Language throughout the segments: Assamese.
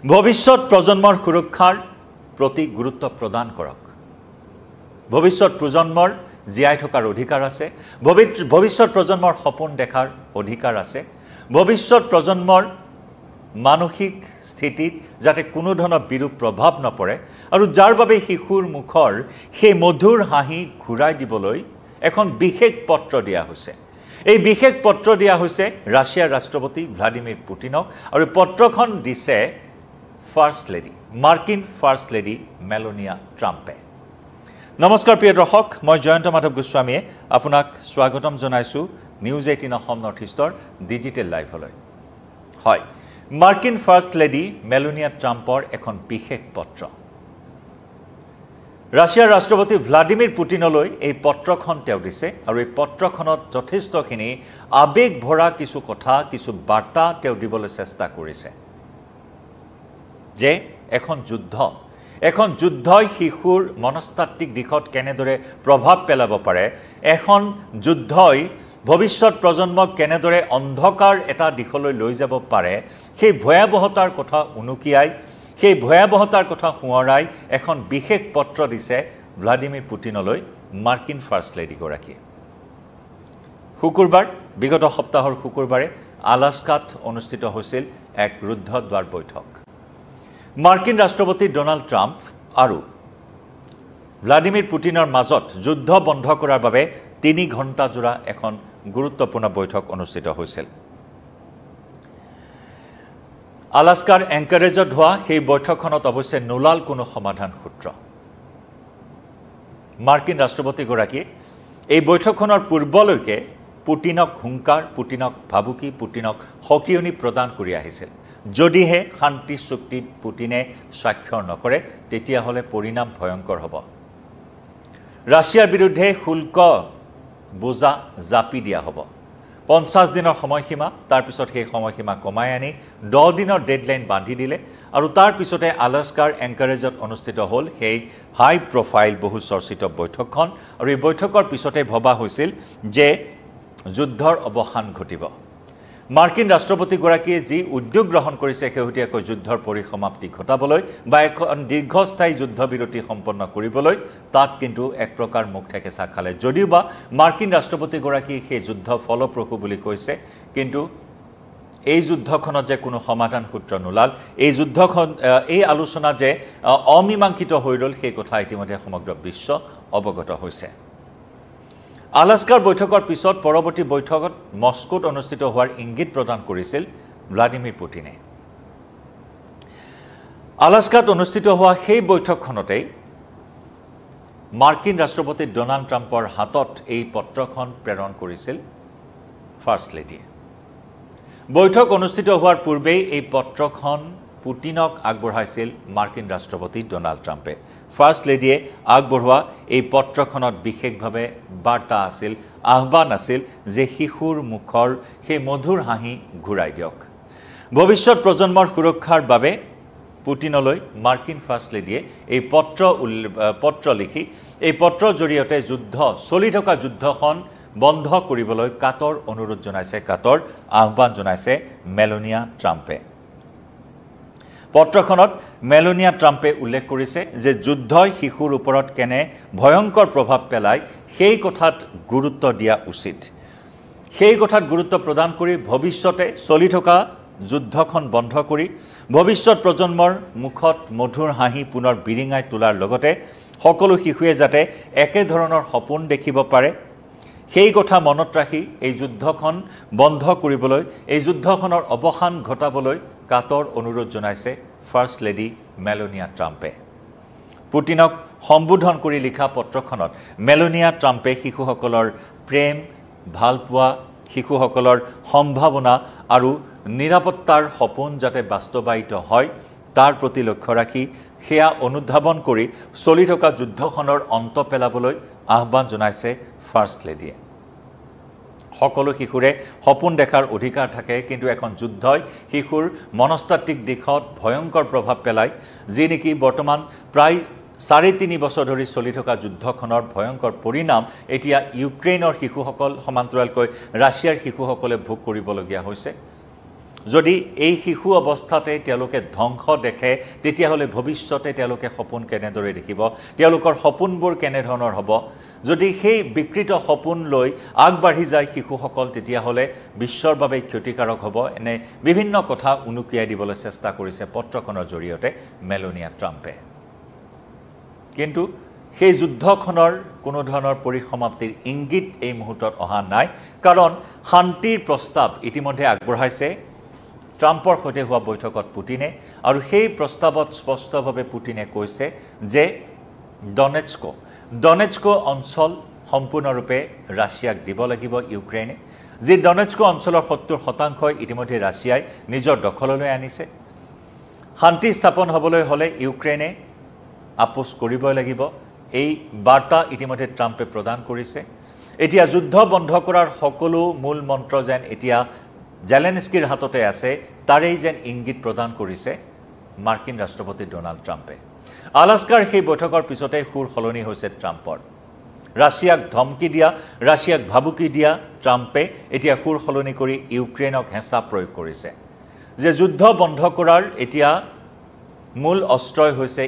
ভৱিষ্যত প্ৰজন্মৰ সুৰক্ষাৰ প্ৰতি গুৰুত্ব প্ৰদান কৰক। ভৱিষ্যত প্ৰজন্মৰ জীয়াই থকাৰ অধিকাৰ আছে, ভৱিষ্যত প্ৰজন্মৰ সপোন দেখাৰ অধিকাৰ আছে, ভৱিষ্যত প্ৰজন্মৰ মানসিক স্থিতিত যাতে কোনো ধৰণৰ বিৰূপ প্ৰভাৱ নপৰে আৰু যাৰ বাবে শিশুৰ মুখৰ সেই মধুৰ হাঁহি ঘূৰাই দিবলৈ এখন বিশেষ পত্ৰ দিয়া হৈছে। এই বিশেষ পত্ৰ দিয়া হৈছে ৰাছিয়াৰ ৰাষ্ট্ৰপতি ভ্লাদিমিৰ পুটিনক আৰু পত্ৰখন দিছে ফাৰ্ষ্ট লেডি, মাৰ্কিন ফাৰ্ষ্ট লেডি মেলোনিয়া ট্ৰাম্পে। নমস্কাৰ প্ৰিয় দৰ্শক, মই জয়ন্ত মাধৱ গোস্বামীয়ে আপোনাক স্বাগতম জনাইছোঁ নিউজ 18 অসম নৰ্থ ইষ্টৰ ডিজিটেল লাইভলৈ। হয়, মাৰ্কিন ফাৰ্ষ্ট লেডি মেলোনিয়া ট্ৰাম্পৰ এখন বিশেষ পত্ৰ। ৰাছিয়াৰ ৰাষ্ট্ৰপতি ভ্লাদিমিৰ পুটিনলৈ এই পত্ৰখন তেওঁ দিছে আৰু এই পত্ৰখনত যথেষ্টখিনি আৱেগ ভৰা কিছু কথা, কিছু বাৰ্তা তেওঁ দিবলৈ চেষ্টা কৰিছে যে এখন যুদ্ধই শিশুৰ মনস্তাত্ত্বিক দিশত কেনেদৰে প্ৰভাৱ পেলাব পাৰে, এখন যুদ্ধই ভৱিষ্যত প্ৰজন্মক কেনেদৰে অন্ধকাৰ এটা দিশলৈ লৈ যাব পাৰে, সেই ভয়াৱহতাৰ কথা উনুকিয়াই, সেই ভয়াৱহতাৰ কথা সোঁৱৰাই এখন বিশেষ পত্ৰ দিছে ভ্লাদিমিৰ পুটিনলৈ মাৰ্কিন ফাৰ্ষ্ট লেডিগৰাকীয়ে। শুকুৰবাৰ, বিগত সপ্তাহৰ শুকুৰবাৰে আলাস্কাত অনুষ্ঠিত হৈছিল এক ৰুদ্ধদ্বাৰ বৈঠক। মাৰ্কিন ৰাষ্ট্ৰপতি ডোনাল্ড ট্ৰাম্প আৰু ভ্লাদিমিৰ পুটিনৰ মাজত যুদ্ধ বন্ধ কৰাৰ বাবে 3 ঘণ্টাজোৰা এখন গুৰুত্বপূৰ্ণ বৈঠক অনুষ্ঠিত হৈছিল। আলাস্কাৰ এংকাৰেজত হোৱা সেই বৈঠকখনত অৱশ্যে নোলাল কোনো সমাধান সূত্ৰ। মাৰ্কিন ৰাষ্ট্ৰপতিগৰাকীয়ে এই বৈঠকখনৰ পূৰ্বলৈকে পুটিনক হুংকাৰ, পুটিনক ভাবুকি, পুটিনক সকিয়নি প্ৰদান কৰি আহিছিল। যদিহে শান্তি চুক্তিত পুটিনে স্বাক্ষৰ নকৰে তেতিয়াহ'লে পৰিণাম ভয়ংকৰ হ'ব। ৰাছিয়াৰ বিৰুদ্ধে শুল্ক বোজা জাপি দিয়া হ'ব। 50 দিনৰ সময়সীমা, তাৰপিছত সেই সময়সীমা কমাই আনি 10 দিনৰ ডেডলাইন বান্ধি দিলে আৰু তাৰ পিছতে আলাস্কাৰ এংকাৰেজত অনুষ্ঠিত হ'ল সেই হাই প্ৰফাইল বহু চৰ্চিত বৈঠকখন। আৰু এই বৈঠকৰ পিছতে ভবা হৈছিল যে যুদ্ধৰ অৱসান ঘটিব। মাৰ্কিন ৰাষ্ট্ৰপতিগৰাকীয়ে যি উদ্যোগ গ্ৰহণ কৰিছে শেহতীয়াকৈ যুদ্ধৰ পৰিসমাপ্তি ঘটাবলৈ বা এখন দীৰ্ঘস্থায়ী যুদ্ধবিৰতি সম্পন্ন কৰিবলৈ, তাত কিন্তু এক প্ৰকাৰ মুখ ঠেকেচা খালে। যদিও বা মাৰ্কিন ৰাষ্ট্ৰপতিগৰাকীয়ে সেই যুদ্ধ ফলপ্ৰসূ বুলি কৈছে, কিন্তু এই যুদ্ধখনত যে কোনো সমাধান সূত্ৰ নোলাল, এই আলোচনা যে অমীমাংসিত হৈ ৰ'ল, সেই কথা ইতিমধ্যে সমগ্ৰ বিশ্ব অৱগত হৈছে। আলাস্কাৰ বৈঠকৰ পিছত পৰৱৰ্তী বৈঠকত মস্কোত অনুষ্ঠিত হোৱাৰ ইংগিত প্ৰদান কৰিছিল ভ্লাদিমিৰ পুটিনে। আলাস্কাত অনুষ্ঠিত হোৱা সেই বৈঠকখনতেই মাৰ্কিন ৰাষ্ট্ৰপতি ডোনাল্ড ট্ৰাম্পৰ হাতত এই পত্ৰখন প্ৰেৰণ কৰিছিল ফাৰ্ষ্ট লেডিয়ে। বৈঠক অনুষ্ঠিত হোৱাৰ পূৰ্বেই এই পত্ৰখন পুটিনক আগবঢ়াইছিল মাৰ্কিন ৰাষ্ট্ৰপতি ডোনাল্ড ট্ৰাম্পে। ফাৰ্ষ্ট লেডিয়ে আগবঢ়োৱা এই পত্ৰখনত বিশেষভাৱে বাৰ্তা আছিল, আহ্বান আছিল যে শিশুৰ মুখৰ সেই মধুৰ হাঁহি ঘূৰাই দিয়ক। ভৱিষ্যত প্ৰজন্মৰ সুৰক্ষাৰ বাবে পুটিনলৈ মাৰ্কিন ফাৰ্ষ্ট লেডিয়ে এই পত্ৰ লিখি, এই পত্ৰৰ জৰিয়তে চলি থকা যুদ্ধখন বন্ধ কৰিবলৈ কাতৰ অনুৰোধ জনাইছে, কাতৰ আহ্বান জনাইছে মেলোনিয়া ট্ৰাম্পে। পত্ৰখনত মেলোনিয়া ট্ৰাম্পে উল্লেখ কৰিছে যে যুদ্ধই শিশুৰ ওপৰত কেনে ভয়ংকৰ প্ৰভাৱ পেলায় সেই কথাত গুৰুত্ব দিয়া উচিত। সেই কথাত গুৰুত্ব প্ৰদান কৰি ভৱিষ্যতে চলি থকা যুদ্ধখন বন্ধ কৰি ভৱিষ্যত প্ৰজন্মৰ মুখত মধুৰ হাঁহি পুনৰ বিৰিঙাই তোলাৰ লগতে সকলো শিশুৱে যাতে একেধৰণৰ সপোন দেখিব পাৰে, সেই কথা মনত ৰাখি এই যুদ্ধখন বন্ধ কৰিবলৈ, এই যুদ্ধখনৰ অৱসান ঘটাবলৈ কাতৰ অনুৰোধ জনাইছে ফাৰ্ষ্ট লেডি মেলোনিয়া ট্ৰাম্পে। পুটিনক সম্বোধন কৰি লিখা পত্ৰখনত মেলোনিয়া ট্ৰাম্পে শিশুসকলৰ প্ৰেম, ভালপোৱা, শিশুসকলৰ সম্ভাৱনা আৰু নিৰাপত্তাৰ সপোন যাতে বাস্তৱায়িত হয় তাৰ প্ৰতি লক্ষ্য ৰাখি সেয়া অনুধাৱন কৰি চলি থকা যুদ্ধখনৰ অন্ত পেলাবলৈ আহ্বান জনাইছে ফাৰ্ষ্ট লেডিয়ে। সকলো শিশুৰে সপোন দেখাৰ অধিকাৰ থাকে, কিন্তু এখন যুদ্ধই শিশুৰ মনস্তাত্ত্বিক দিশত ভয়ংকৰ প্ৰভাৱ পেলায়, যি নেকি বৰ্তমান প্ৰায় 3.5 বছৰ ধৰি চলি থকা যুদ্ধখনৰ ভয়ংকৰ পৰিণাম এতিয়া ইউক্ৰেইনৰ শিশুসকল, সমান্তৰালকৈ ৰাছিয়াৰ শিশুসকলে ভোগ কৰিবলগীয়া হৈছে। যদি এই শিশু অৱস্থাতে তেওঁলোকে ধ্বংস দেখে তেতিয়াহ'লে ভৱিষ্যতে তেওঁলোকে সপোন কেনেদৰে দেখিব তেওঁলোকৰ সপোনবোৰ কেনেধৰণৰ হ'ব যদি সেই বিকৃত সপোন লৈ আগবাঢ়ি যায় শিশুসকল তেতিয়াহ'লে বিশ্বৰ বাবে ক্ষতিকাৰক হ'ব এনে বিভিন্ন কথা উনুকিয়াই দিবলৈ চেষ্টা কৰিছে পত্ৰখনৰ জৰিয়তে মেলোনিয়া ট্ৰাম্পে কিন্তু সেই যুদ্ধখনৰ কোনো ধৰণৰ পৰিসমাপ্তিৰ ইংগিত এই মুহূৰ্তত অহা নাই কাৰণ শান্তিৰ প্ৰস্তাৱ ইতিমধ্যে আগবঢ়াইছে ট্ৰাম্পৰ সৈতে হোৱা বৈঠকত পুটিনে আৰু সেই প্ৰস্তাৱত স্পষ্টভাৱে পুটিনে কৈছে যে ডনেটস্ক অঞ্চল সম্পূৰ্ণৰূপে ৰাছিয়াক দিব লাগিব ইউক্ৰেইনে যি ডনেটস্ক অঞ্চলৰ 70% ইতিমধ্যে ৰাছিয়াই নিজৰ দখললৈ আনিছে শান্তি স্থাপন হ'বলৈ হ'লে ইউক্ৰেইনে আপোচ কৰিবই লাগিব এই বাৰ্তা ইতিমধ্যে ট্ৰাম্পে প্ৰদান কৰিছে এতিয়া যুদ্ধ বন্ধ কৰাৰ সকলো মূল মন্ত্ৰ যেন এতিয়া জেলেনস্কিৰ হাততে আছে তাৰেই যেন ইংগিত প্ৰদান কৰিছে মাৰ্কিন ৰাষ্ট্ৰপতি ডোনাল্ড ট্ৰাম্পে আলাস্কাৰ সেই বৈঠকৰ পিছতে সুৰ সলনি হৈছে ট্ৰাম্পৰ ৰাছিয়াক ধমকি দিয়া ৰাছিয়াক ভাবুকি দিয়া ট্ৰাম্পে এতিয়া সুৰ সলনি কৰি ইউক্ৰেইনক হেঁচা প্ৰয়োগ কৰিছে যে যুদ্ধ বন্ধ কৰাৰ এতিয়া মূল অস্ত্ৰই হৈছে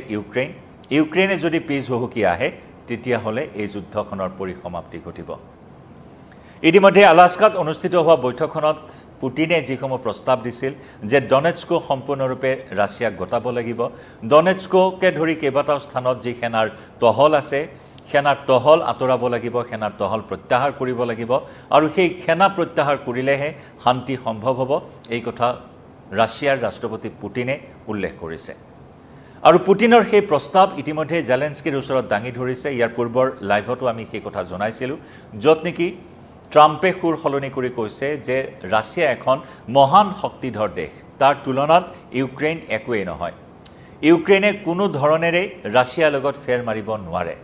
ইউক্ৰেইনে যদি পিছ হুহুকি আহে তেতিয়াহ'লে এই যুদ্ধখনৰ পৰিসমাপ্তি ঘটিব ইতিমধ্যে আলাস্কাত অনুষ্ঠিত হোৱা বৈঠকখনত পুটিনে যিসমূহ প্ৰস্তাৱ দিছিল যে ডনেটস্ক সম্পূৰ্ণৰূপে ৰাছিয়াক গতাব লাগিব ডনেটস্ককে ধৰি কেইবাটাও স্থানত যি সেনাৰ টহল আছে সেনাৰ টহল আঁতৰাব লাগিব সেনাৰ টহল প্ৰত্যাহাৰ কৰিব লাগিব আৰু সেই সেনা প্ৰত্যাহাৰ কৰিলেহে শান্তি সম্ভৱ হ'ব এই কথা ৰাছিয়াৰ ৰাষ্ট্ৰপতি পুটিনে উল্লেখ কৰিছে আৰু পুটিনৰ সেই প্ৰস্তাৱ ইতিমধ্যে জেলেনস্কিৰ ওচৰত দাঙি ধৰিছে ইয়াৰ পূৰ্বৰ লাইভতো আমি সেই কথা জনাইছিলোঁ য'ত নেকি ট্ৰাম্পে সুৰ সলনি কৰি কৈছে যে ৰাছিয়া এখন মহান শক্তিধৰ দেশ তাৰ তুলনাত ইউক্ৰেইন একোৱেই নহয় ইউক্ৰেইনে কোনো ধৰণেৰে ৰাছিয়াৰ লগত ফেৰ মাৰিব নোৱাৰে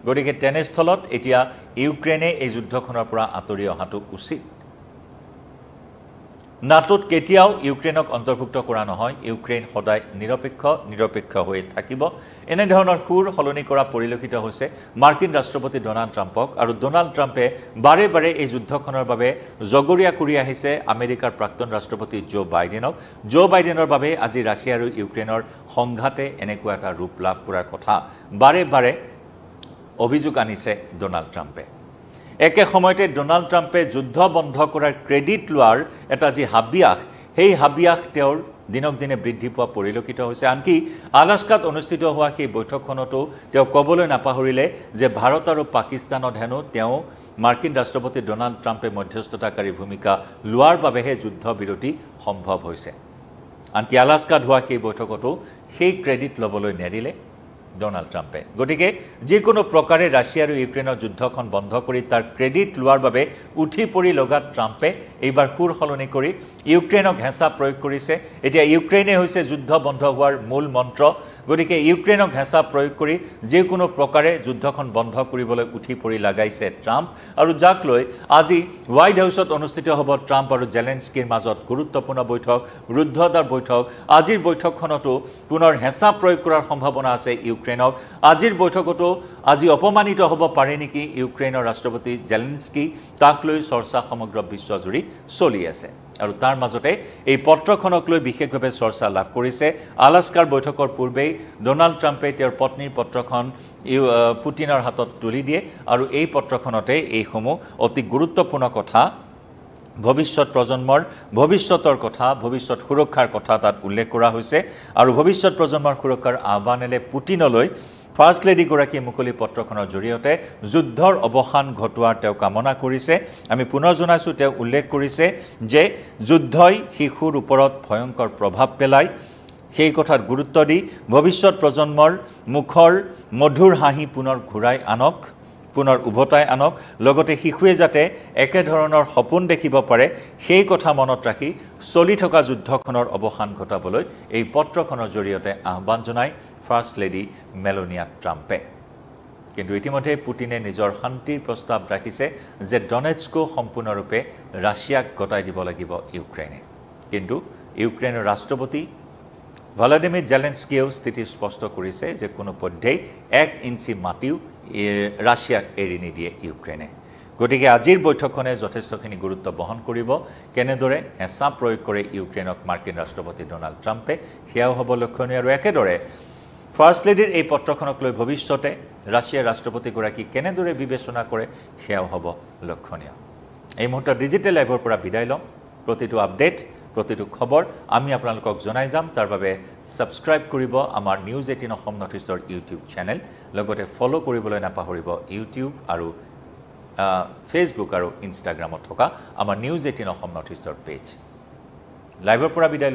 গতিকে তেনেস্থলত এতিয়া ইউক্ৰেইনে এই যুদ্ধখনৰ পৰা আঁতৰি অহাটো উচিত নাটোত কেতিয়াও ইউক্ৰেইনক অন্তৰ্ভুক্ত কৰা নহয় ইউক্ৰেইন সদায় নিৰপেক্ষ হৈ থাকিব এনে ধৰণৰ সুৰ সলনি কৰা পৰিলক্ষিত হৈছে মাৰ্কিন ৰাষ্ট্ৰপতি ডোনাল্ড ট্ৰাম্পক আৰু ডোনাল্ড ট্ৰাম্পে বাৰে বাৰে এই যুদ্ধখনৰ বাবে জগৰীয়া কৰি আহিছে আমেৰিকাৰ প্ৰাক্তন ৰাষ্ট্ৰপতি জো বাইডেনৰ বাবে আজি ৰাছিয়া আৰু ইউক্ৰেইনৰ সংঘাতে এনেকুৱা এটা ৰূপ লাভ কৰাৰ কথা বাৰে বাৰে অভিযোগ আনিছে ডোনাল্ড ট্ৰাম্পে একে সময়তে ডোনাল্ড ট্ৰাম্পে যুদ্ধ বন্ধ কৰাৰ ক্ৰেডিট লোৱাৰ এটা যি হাবিয়াস সেই হাবিয়াস তেওঁৰ দিনক দিনে বৃদ্ধি পোৱা পৰিলক্ষিত হৈছে আনকি আলাস্কাত অনুষ্ঠিত হোৱা সেই বৈঠকখনতো তেওঁ ক'বলৈ নাপাহৰিলে যে ভাৰত আৰু পাকিস্তানত হেনো তেওঁ মাৰ্কিন ৰাষ্ট্ৰপতি ডোনাল্ড ট্ৰাম্পে মধ্যস্থতাকাৰী ভূমিকা লোৱাৰ বাবেহে যুদ্ধ বিৰতি সম্ভৱ হৈছে আনকি আলাস্কাত হোৱা সেই বৈঠকতো সেই ক্ৰেডিট ল'বলৈ নেৰিলে ডোনাল্ড ট্ৰাম্পে গতিকে যিকোনো প্ৰকাৰে ৰাছিয়া আৰু ইউক্ৰেইনৰ যুদ্ধখন বন্ধ কৰি তাৰ ক্ৰেডিট লোৱাৰ বাবে উঠি পৰি লগা ট্ৰাম্পে এইবাৰ সুৰ সলনি কৰি ইউক্ৰেইনক হেঁচা প্ৰয়োগ কৰিছে এতিয়া ইউক্ৰেইনে হৈছে যুদ্ধ বন্ধ হোৱাৰ মূল মন্ত্ৰ গতিকে ইউক্ৰেইনক হেঁচা প্ৰয়োগ কৰি যিকোনো প্ৰকাৰে যুদ্ধখন বন্ধ কৰিবলৈ উঠি পৰি লাগাইছে ট্ৰাম্প আৰু যাক লৈ আজি হোৱাইট হাউচত অনুষ্ঠিত হ'ব ট্ৰাম্প আৰু জেলেনস্কিৰ মাজত গুৰুত্বপূৰ্ণ বৈঠক ৰুদ্ধদ্বাৰ বৈঠক আজিৰ বৈঠকখনতো পুনৰ হেঁচা প্ৰয়োগ কৰাৰ সম্ভাৱনা আছে ইউক্ৰেইনক আজিৰ বৈঠকতো আজি অপমানিত হ'ব পাৰে নেকি ইউক্ৰেইনৰ ৰাষ্ট্ৰপতি জেলেনস্কি তাক লৈ চৰ্চা সমগ্ৰ বিশ্বজুৰি চলি আছে আৰু তাৰ মাজতে এই পত্ৰখনক লৈ বিশেষভাৱে চৰ্চা লাভ কৰিছে আলাস্কাৰ বৈঠকৰ পূৰ্বেই ডোনাল্ড ট্ৰাম্পে তেওঁৰ পত্নীৰ পত্ৰখন পুটিনৰ হাতত তুলি দিয়ে আৰু এই পত্ৰখনতে এইসমূহ অতি গুৰুত্বপূৰ্ণ কথা ভৱিষ্যত প্ৰজন্মৰ ভৱিষ্যতৰ কথা ভৱিষ্যত সুৰক্ষাৰ কথা তাত উল্লেখ কৰা হৈছে আৰু ভৱিষ্যত প্ৰজন্মৰ সুৰক্ষাৰ আহ্বানেৰে পুটিনলৈ ফাৰ্ষ্ট লেডিগৰাকীয়ে মুকলি পত্ৰখনৰ জৰিয়তে যুদ্ধৰ অৱসান ঘটোৱাৰ তেওঁ কামনা কৰিছে আমি পুনৰ জনাইছোঁ তেওঁ উল্লেখ কৰিছে যে যুদ্ধই শিশুৰ ওপৰত ভয়ংকৰ প্ৰভাৱ পেলায় সেই কথাত গুৰুত্ব দি ভৱিষ্যত প্ৰজন্মৰ মুখৰ মধুৰ হাঁহি পুনৰ ঘূৰাই আনক পুনৰ উভতাই আনক লগতে শিশুৱে যাতে একেধৰণৰ সপোন দেখিব পাৰে সেই কথা মনত ৰাখি চলি থকা যুদ্ধখনৰ অৱসান ঘটাবলৈ এই পত্ৰখনৰ জৰিয়তে আহ্বান জনায় ফাৰ্ষ্ট লেডি মেলোনিয়া ট্ৰাম্পে কিন্তু ইতিমধ্যে পুটিনে নিজৰ শান্তিৰ প্ৰস্তাৱ ৰাখিছে যে ডনেটস্ক সম্পূৰ্ণৰূপে ৰাছিয়াক গতাই দিব লাগিব ইউক্ৰেইনে কিন্তু ইউক্ৰেইনৰ ৰাষ্ট্ৰপতি ভলোদিমিৰ জেলেনস্কিয়েও স্থিতি স্পষ্ট কৰিছে যে কোনো পধ্যেই 1 ইঞ্চি মাটিও ৰাছিয়াক এৰি নিদিয়ে ইউক্ৰেইনে গতিকে আজিৰ বৈঠকখনে যথেষ্টখিনি গুৰুত্ব বহন কৰিব কেনেদৰে হেঁচা প্ৰয়োগ কৰে ইউক্ৰেইনক মাৰ্কিন ৰাষ্ট্ৰপতি ডোনাল্ড ট্ৰাম্পে সেয়াও হ'ব লক্ষণীয় আৰু একেদৰে ফাৰ্ষ্ট লেডিৰ এই পত্ৰখনক লৈ ভৱিষ্যতে ৰাছিয়াৰ ৰাষ্ট্ৰপতিগৰাকী কেনেদৰে বিবেচনা কৰে সেয়াও হ'ব লক্ষণীয় এই মুহূৰ্তত ডিজিটেল লাইভৰ পৰা বিদায় ল'ম প্ৰতিটো আপডেট প্ৰতিটো খবৰ আমি আপোনালোকক জনাই যাম তাৰ বাবে সাবস্ক্ৰাইব কৰিব আমাৰ নিউজ 18 অসম নৰ্থ ইষ্টৰ ইউটিউব চেনেল লগতে ফলো কৰিবলৈ নাপাহৰিব ইউটিউব আৰু ফেসবুক আৰু ইনষ্টাগ্ৰামত থকা আমাৰ নিউজ 18 অসম নৰ্থ ইষ্টৰ পেজ লাইভৰ পৰা বিদায়